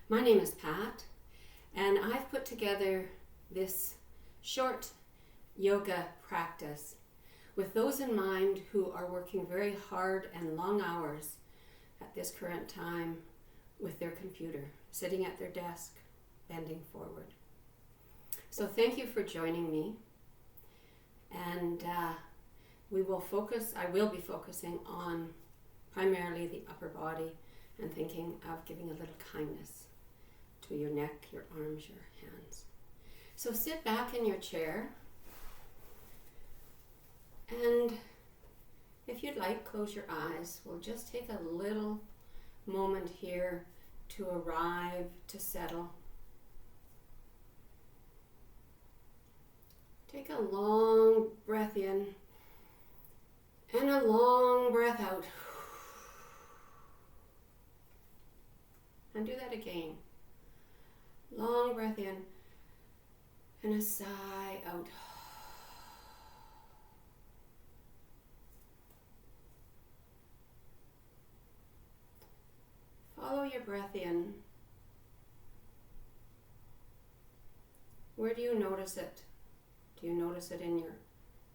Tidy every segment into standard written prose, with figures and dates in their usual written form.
My name is Pat, and I've put together this short yoga practice with those in mind who are working very hard and long hours at this current time with their computer, sitting at their desk, bending forward. So thank you for joining me, and I will be focusing on primarily the upper body and thinking of giving a little kindness to your neck, your arms, your hands. So sit back in your chair, and if you'd like, close your eyes. We'll just take a little moment here to arrive, to settle. Take a long breath in and a long breath out. And do that again. Long breath in and a sigh out. Follow your breath in. Where do you notice it? Do you notice it in your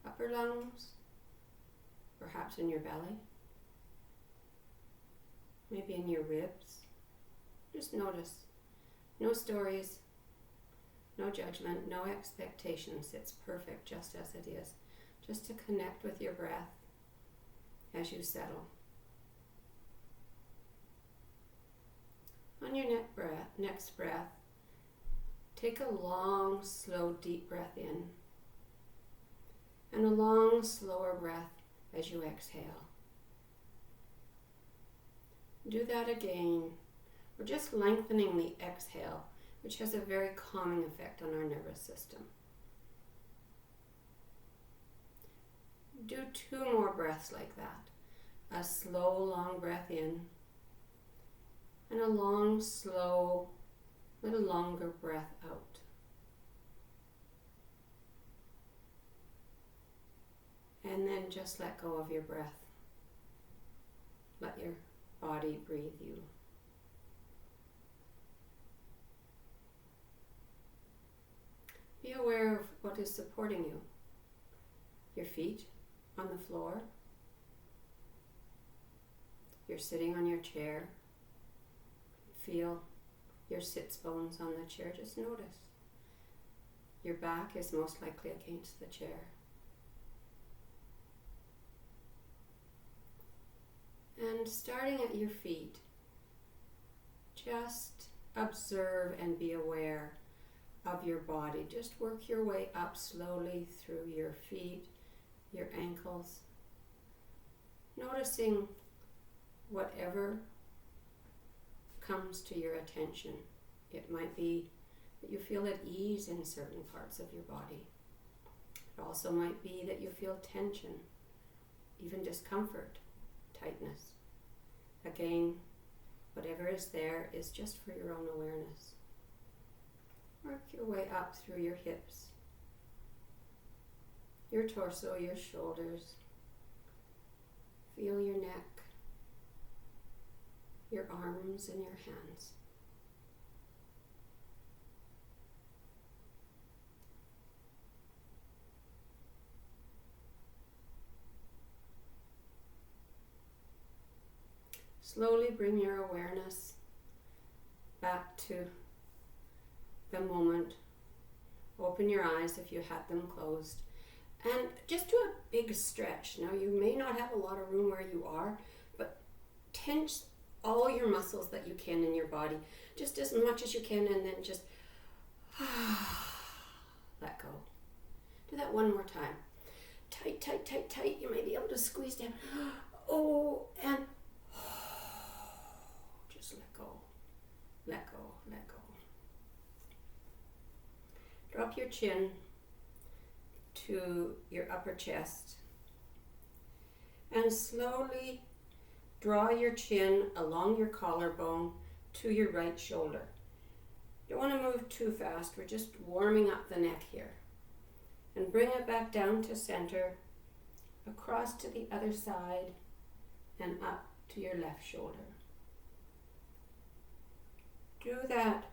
upper lungs? Perhaps in your belly? Maybe in your ribs? Just notice. No stories, no judgment, no expectations. It's perfect just as it is. Just to connect with your breath as you settle. On your next breath, take a long, slow, deep breath in and a long, slower breath as you exhale. Do that again. We're just lengthening the exhale, which has a very calming effect on our nervous system. Do 2 more breaths like that. A slow, long breath in, and a long, slow, little longer breath out. And then just let go of your breath. Let your body breathe you. Be aware of what is supporting you. Your feet on the floor. You're sitting on your chair. Feel your sits bones on the chair. Just notice. Your back is most likely against the chair. And starting at your feet, just observe and be aware of your body. Just work your way up slowly through your feet, your ankles, noticing whatever comes to your attention. It might be that you feel at ease in certain parts of your body. It also might be that you feel tension, even discomfort, tightness. Again, whatever is there is just for your own awareness. Work your way up through your hips, your torso, your shoulders. Feel your neck, your arms and your hands. Slowly bring your awareness back to the moment. Open your eyes if you had them closed. And just do a big stretch. Now you may not have a lot of room where you are, but tense all your muscles that you can in your body. Just as much as you can, and then just let go. Do that one more time. Tight, tight, tight, tight. You may be able to squeeze down. Oh, and just let go. Let go, let go. Drop your chin to your upper chest and slowly draw your chin along your collarbone to your right shoulder. Don't want to move too fast. We're just warming up the neck here. And bring it back down to center, across to the other side, and up to your left shoulder. Do that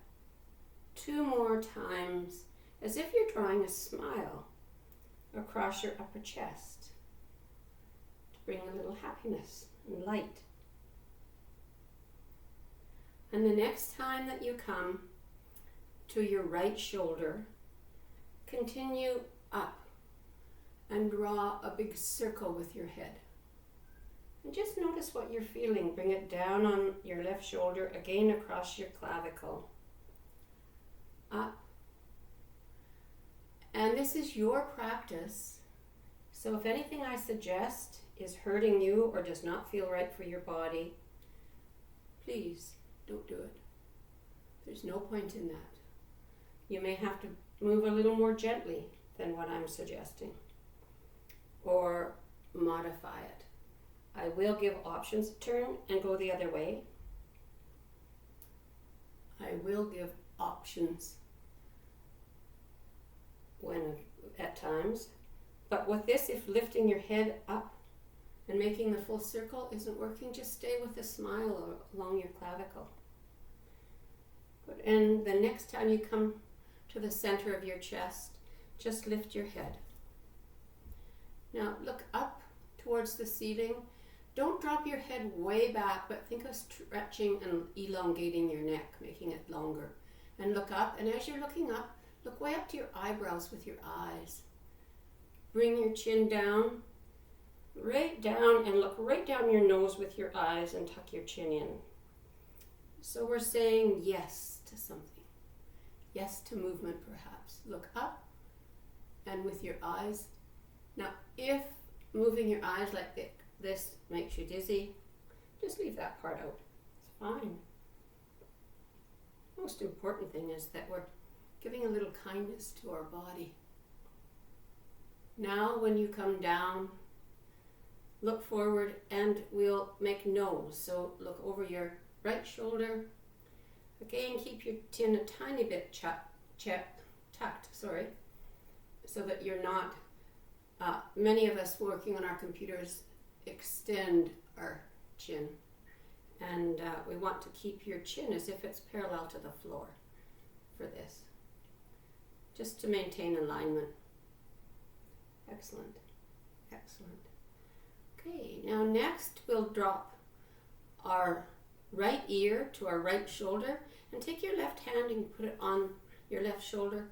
2 more times as if you're drawing a smile across your upper chest to bring a little happiness and light. And the next time that you come to your right shoulder, continue up and draw a big circle with your head. And just notice what you're feeling. Bring it down on your left shoulder, again across your clavicle. Up. And this is your practice. So if anything I suggest is hurting you or does not feel right for your body, please don't do it. There's no point in that. You may have to move a little more gently than what I'm suggesting, or modify it. I will give options to turn and go the other way. I will give options at times. But with this, if lifting your head up and making the full circle isn't working, just stay with a smile along your clavicle. And the next time you come to the center of your chest, just lift your head. Now look up towards the ceiling. Don't drop your head way back, but think of stretching and elongating your neck, making it longer. And look up, and as you're looking up, look way up to your eyebrows with your eyes. Bring your chin down, right down, and look right down your nose with your eyes and tuck your chin in. So we're saying yes to something. Yes to movement, perhaps. Look up and with your eyes. Now, if moving your eyes like this makes you dizzy, just leave that part out. It's fine. Most important thing is that we're giving a little kindness to our body. Now, when you come down, look forward and we'll make no's. So look over your right shoulder. Again, keep your chin a tiny bit tucked, so that you're not, many of us working on our computers extend our chin. And we want to keep your chin as if it's parallel to the floor for this, just to maintain alignment. Excellent, excellent. Okay, now next we'll drop our right ear to our right shoulder and take your left hand and put it on your left shoulder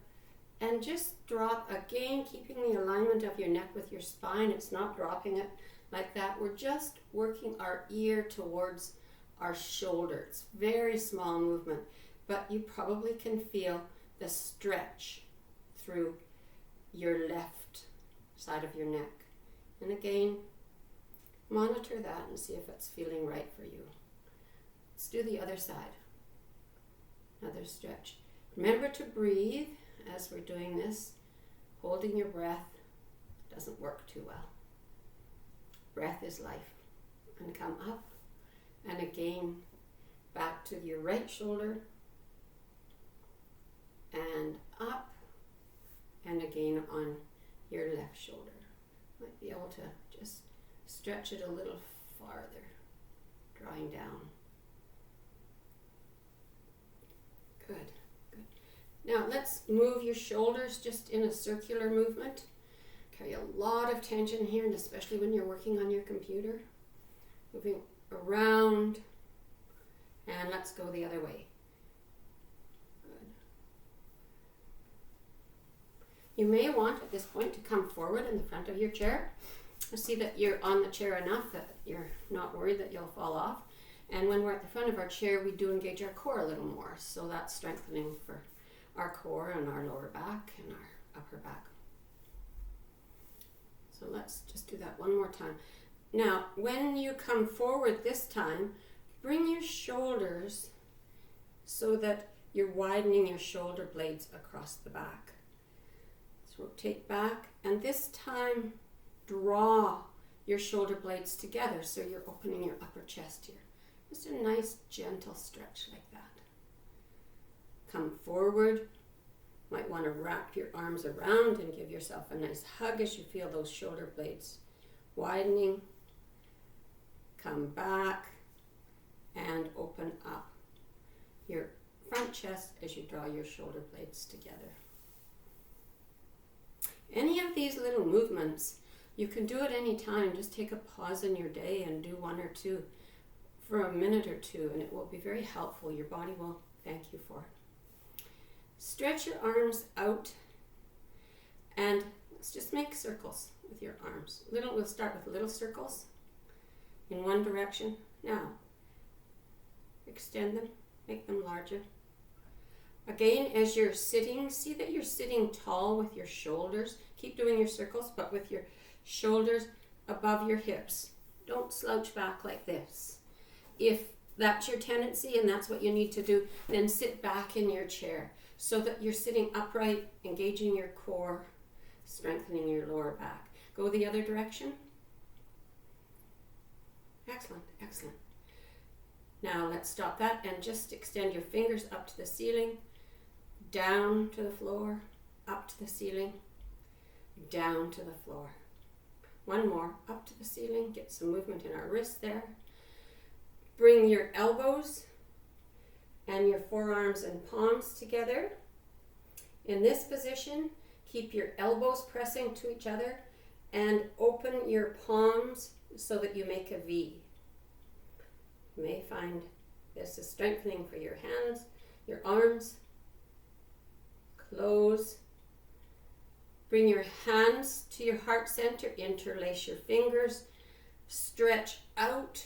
and just drop again, keeping the alignment of your neck with your spine. It's not dropping it like that. We're just working our ear towards our shoulder. It's very small movement, but you probably can feel the stretch through your left side of your neck. And again, monitor that and see if it's feeling right for you. Let's do the other side. Another stretch. Remember to breathe as we're doing this. Holding your breath doesn't work too well. Breath is life. And come up and again back to your right shoulder and up and again on your left shoulder. Might be able to just stretch it a little farther, drawing down. Good, good. Now let's move your shoulders just in a circular movement. Carry a lot of tension here, and especially when you're working on your computer. Moving around, and let's go the other way. Good. You may want at this point to come forward in the front of your chair. See that you're on the chair enough that you're not worried that you'll fall off. And when we're at the front of our chair, we do engage our core a little more. So that's strengthening for our core and our lower back and our upper back. So let's just do that one more time. Now, when you come forward this time, bring your shoulders so that you're widening your shoulder blades across the back. So rotate back, and this time draw your shoulder blades together so you're opening your upper chest here. Just a nice gentle stretch like that. Come forward. Might want to wrap your arms around and give yourself a nice hug as you feel those shoulder blades widening. Come back and open up your front chest as you draw your shoulder blades together. Any of these little movements, you can do it any time. Just take a pause in your day and do one or two for a minute or two, and it will be very helpful. Your body will thank you for it. Stretch your arms out, and let's just make circles with your arms. We'll start with little circles in one direction. Now, extend them, make them larger. Again, as you're sitting, see that you're sitting tall with your shoulders. Keep doing your circles, but with your shoulders above your hips. Don't slouch back like this. If that's your tendency and that's what you need to do, then sit back in your chair so that you're sitting upright, engaging your core, strengthening your lower back. Go the other direction. Excellent, excellent. Now let's stop that and just extend your fingers up to the ceiling, down to the floor, up to the ceiling, down to the floor. One more, up to the ceiling, get some movement in our wrists there. Bring your elbows and your forearms and palms together. In this position, keep your elbows pressing to each other and open your palms so that you make a V. You may find this is strengthening for your hands, your arms. Close. Bring your hands to your heart center, interlace your fingers, stretch out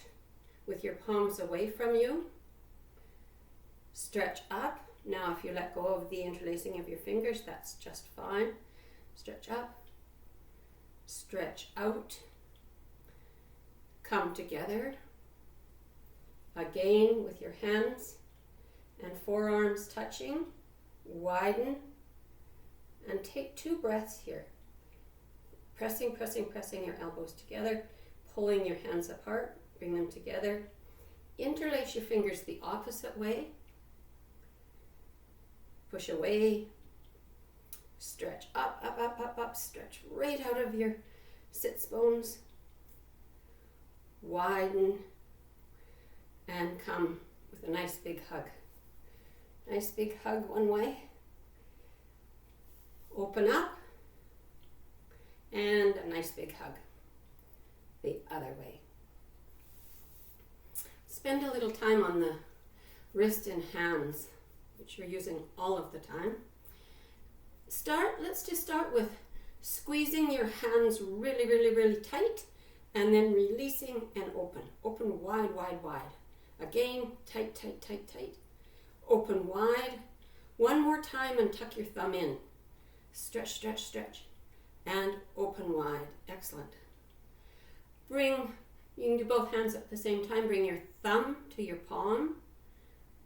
with your palms away from you. Stretch up. Now if you let go of the interlacing of your fingers, that's just fine. Stretch up, stretch out, come together. Again with your hands and forearms touching, widen, and take 2 breaths here. Pressing, pressing, pressing your elbows together, pulling your hands apart, bring them together. Interlace your fingers the opposite way. Push away. Stretch up, up, up, up, up. Stretch right out of your sits bones. Widen. And come with a nice big hug. Nice big hug one way. Open up. And a nice big hug the other way. Spend a little time on the wrist and hands, which you're using all of the time. Let's just start with squeezing your hands really, really, really tight, and then releasing and open. Open wide, wide, wide. Again, tight, tight, tight, tight. Open wide. One more time and tuck your thumb in. Stretch, stretch, stretch. And open wide. Excellent. You can do both hands at the same time. Bring your thumb to your palm.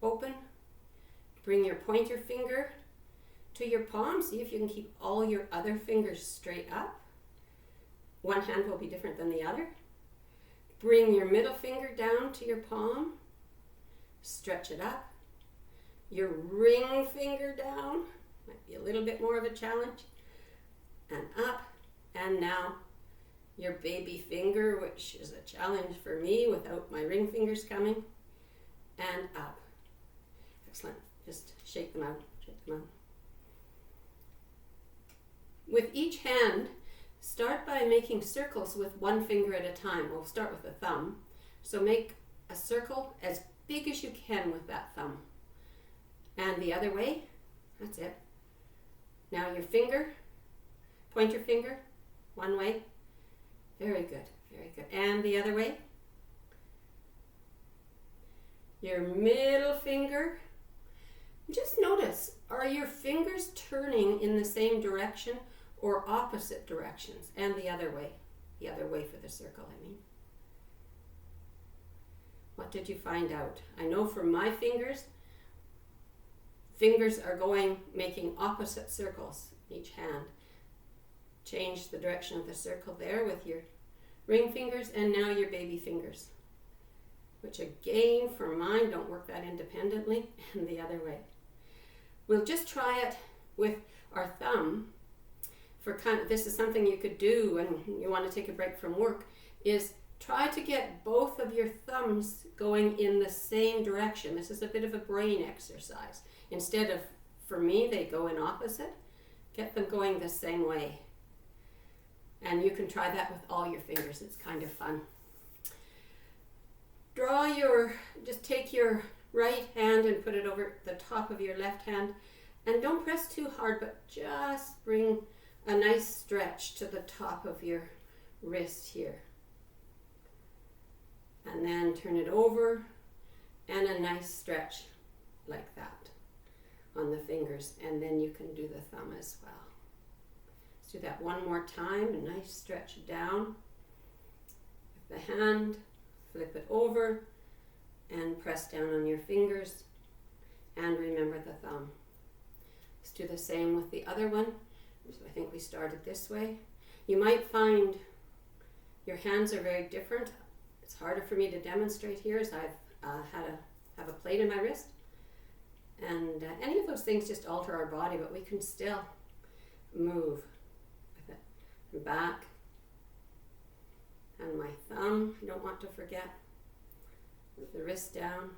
Open. Bring your pointer finger to your palm. See if you can keep all your other fingers straight up. One hand will be different than the other. Bring your middle finger down to your palm. Stretch it up. Your ring finger down. Might be a little bit more of a challenge. And up. And now your baby finger, which is a challenge for me without my ring fingers coming. And up. Excellent. Just shake them out. Shake them out. With each hand, start by making circles with one finger at a time. We'll start with the thumb. So make a circle as big as you can with that thumb. And the other way. That's it. Now your finger, pointer finger, one way. Very good, very good. And the other way. Your middle finger. Just notice, are your fingers turning in the same direction or opposite directions? And the other way for the circle, I mean. What did you find out? I know for my fingers are making opposite circles, each hand. Change the direction of the circle there with your ring fingers, and now your baby fingers, which again for mine don't work that independently, and the other way. We'll just try it with our thumb. This is something you could do when you want to take a break from work, is try to get both of your thumbs going in the same direction. This is a bit of a brain exercise. Instead of, for me, they go in opposite. Get them going the same way. And you can try that with all your fingers. It's kind of fun. Just take your right hand and put it over the top of your left hand. And don't press too hard, but just bring a nice stretch to the top of your wrist here. And then turn it over and a nice stretch like that on the fingers. And then you can do the thumb as well. Let's do that one more time. A nice stretch down with the hand. Flip it over and press down on your fingers. And remember the thumb. Let's do the same with the other one. So I think we started this way. You might find your hands are very different. It's harder for me to demonstrate here as I've have a plate in my wrist. And any of those things just alter our body, but we can still move with it. And back. And my thumb, I don't want to forget. With the wrist down.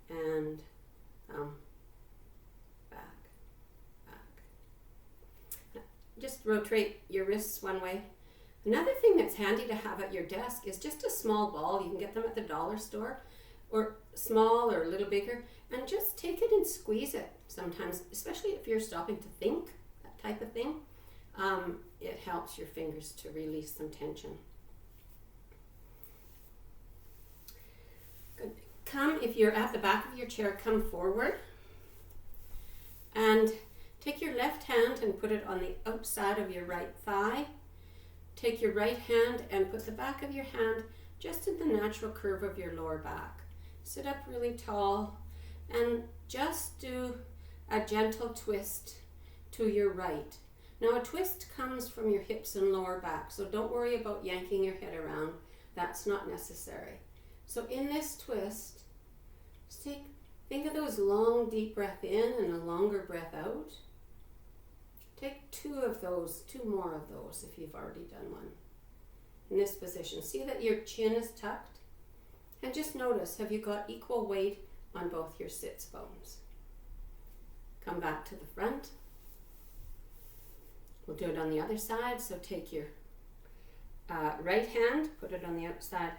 And thumb. Back. Just rotate your wrists one way. Another thing that's handy to have at your desk is just a small ball. You can get them at the dollar store, or small or a little bigger, and just take it and squeeze it sometimes, especially if you're stopping to think, that type of thing. It helps your fingers to release some tension. Good. If you're at the back of your chair, come forward and take your left hand and put it on the outside of your right thigh. Take your right hand and put the back of your hand just in the natural curve of your lower back. Sit up really tall and just do a gentle twist to your right. Now a twist comes from your hips and lower back, so don't worry about yanking your head around. That's not necessary. So in this twist, just think of those long deep breath in and a longer breath out. Take two more of those if you've already done one. In this position, see that your chin is tucked, and just notice, have you got equal weight on both your sits bones? Come back to the front. We'll do it on the other side, so take your right hand, put it on the outside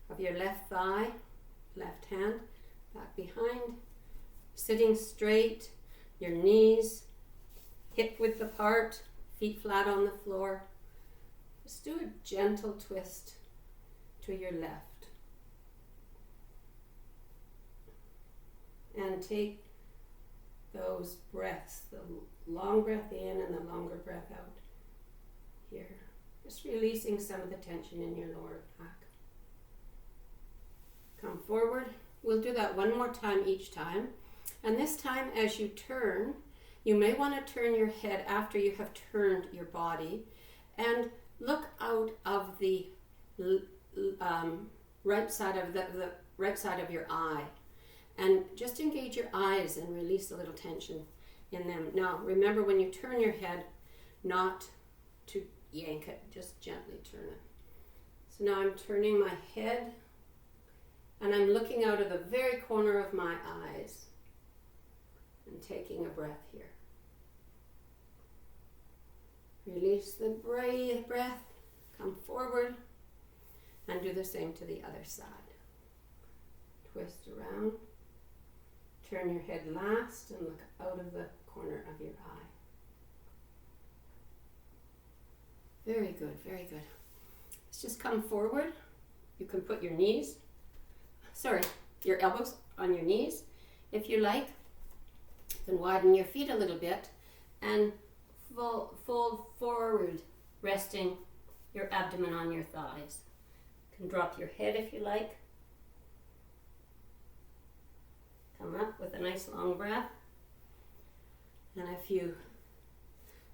of your left thigh, left hand, back behind, sitting straight, your knees hip width apart, feet flat on the floor. Just do a gentle twist to your left. And take those breaths, the long breath in and the longer breath out here. Just releasing some of the tension in your lower back. Come forward. We'll do that one more time each time. And this time as you turn, you may want to turn your head after you have turned your body and look out of the right side of your eye, and just engage your eyes and release a little tension in them. Now remember, when you turn your head, not to yank it, just gently turn it. So now I'm turning my head and I'm looking out of the very corner of my eyes and taking a breath here. Release the breath, come forward, and do the same to the other side. Twist around, turn your head last, and look out of the corner of your eye. Very good, very good. Let's just come forward. You can put your elbows on your knees if you like. Then widen your feet a little bit and fold forward, resting your abdomen on your thighs. You can drop your head if you like. Come up with a nice long breath. And if you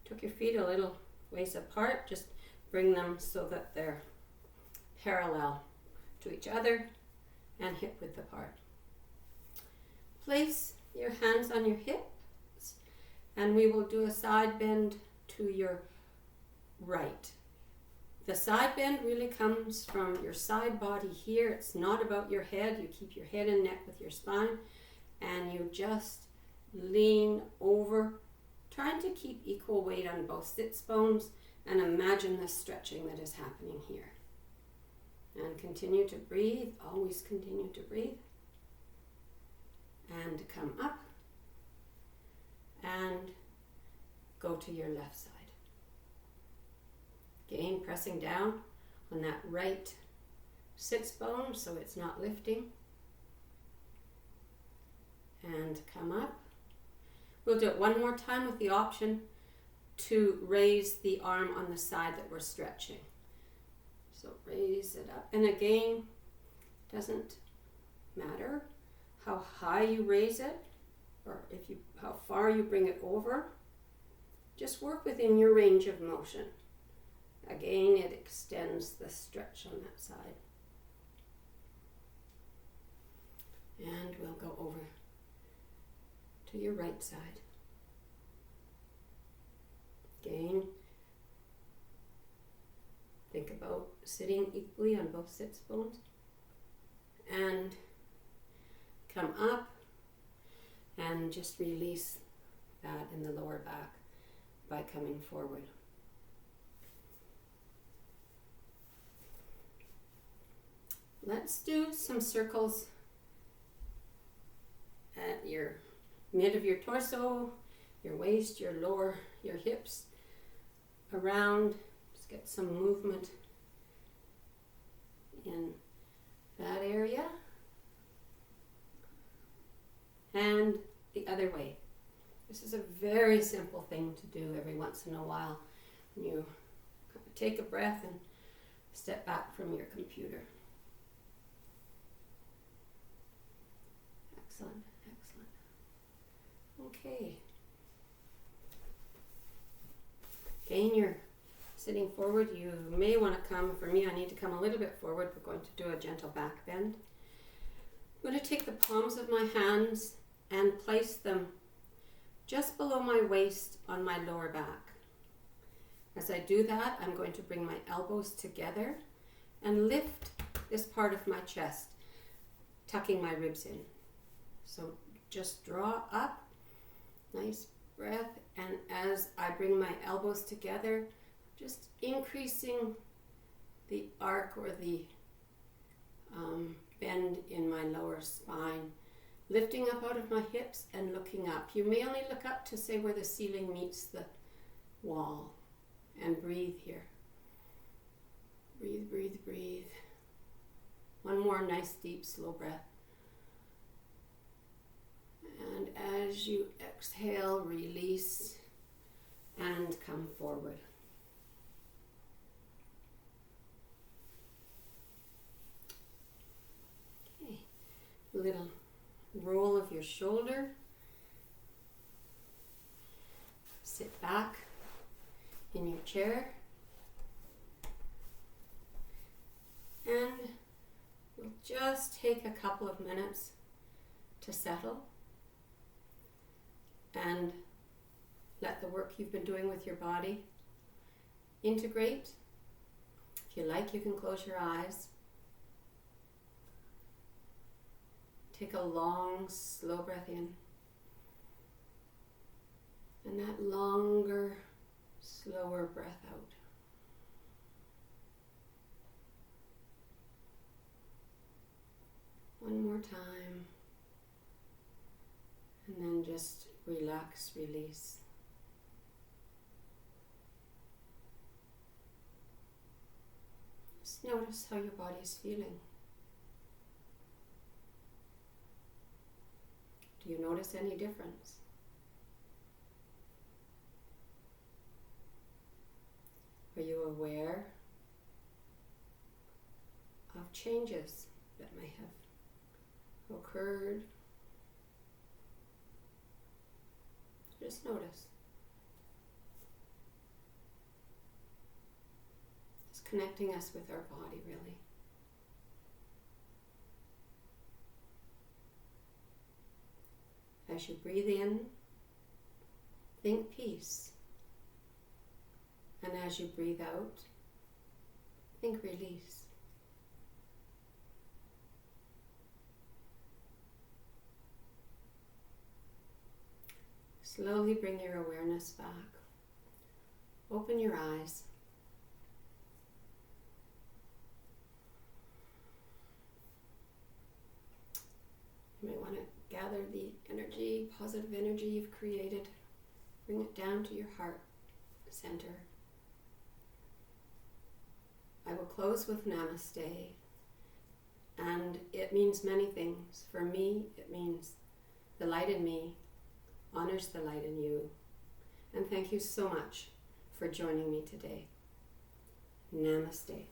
took your feet a little ways apart, just bring them so that they're parallel to each other and hip width apart. Place your hands on your hips, and we will do a side bend to your right. The side bend really comes from your side body here. It's not about your head. You keep your head and neck with your spine, and you just lean over, trying to keep equal weight on both sits bones, and imagine the stretching that is happening here. And continue to breathe. Always continue to breathe. And come up and go to your left side. Again, pressing down on that right sits bone so it's not lifting. And come up. We'll do it one more time with the option to raise the arm on the side that we're stretching. So raise it up. And again, doesn't matter how high you raise it or how far you bring it over. Just work within your range of motion. Again, it extends the stretch on that side. And we'll go over to your right side. Again, think about sitting equally on both sits bones. And come up and just release that in the lower back by coming forward. Let's do some circles at your mid of your torso, your waist, your lower, your hips, around. Just get some movement in that area. And the other way. This is a very simple thing to do every once in a while. You take a breath and step back from your computer. Excellent, excellent. Okay. Again, you're sitting forward. You may want to come, for me, I need to come a little bit forward. We're going to do a gentle back bend. I'm going to take the palms of my hands and place them just below my waist on my lower back. As I do that, I'm going to bring my elbows together and lift this part of my chest, tucking my ribs in. So just draw up, nice breath, and as I bring my elbows together, just increasing the arc or the bend in my lower spine, lifting up out of my hips and looking up. You may only look up to say where the ceiling meets the wall, and breathe here. Breathe, breathe, breathe. One more nice deep slow breath. And as you exhale, release and come forward. Okay, little roll of your shoulder. Sit back in your chair. And we'll just take a couple of minutes to settle and let the work you've been doing with your body integrate. If you like, you can close your eyes. Take a long, slow breath in. And that longer, slower breath out. One more time. And then just relax, release. Just notice how your body is feeling. Do you notice any difference? Are you aware of changes that may have occurred? Just notice. It's connecting us with our body, really. As you breathe in, think peace. And as you breathe out, Think release. Slowly bring your awareness back. Open your eyes. You may want to gather the energy, positive energy you've created. Bring it down to your heart center. I will close with Namaste. And it means many things. For me, it means the light in me honors the light in you. And thank you so much for joining me today. Namaste.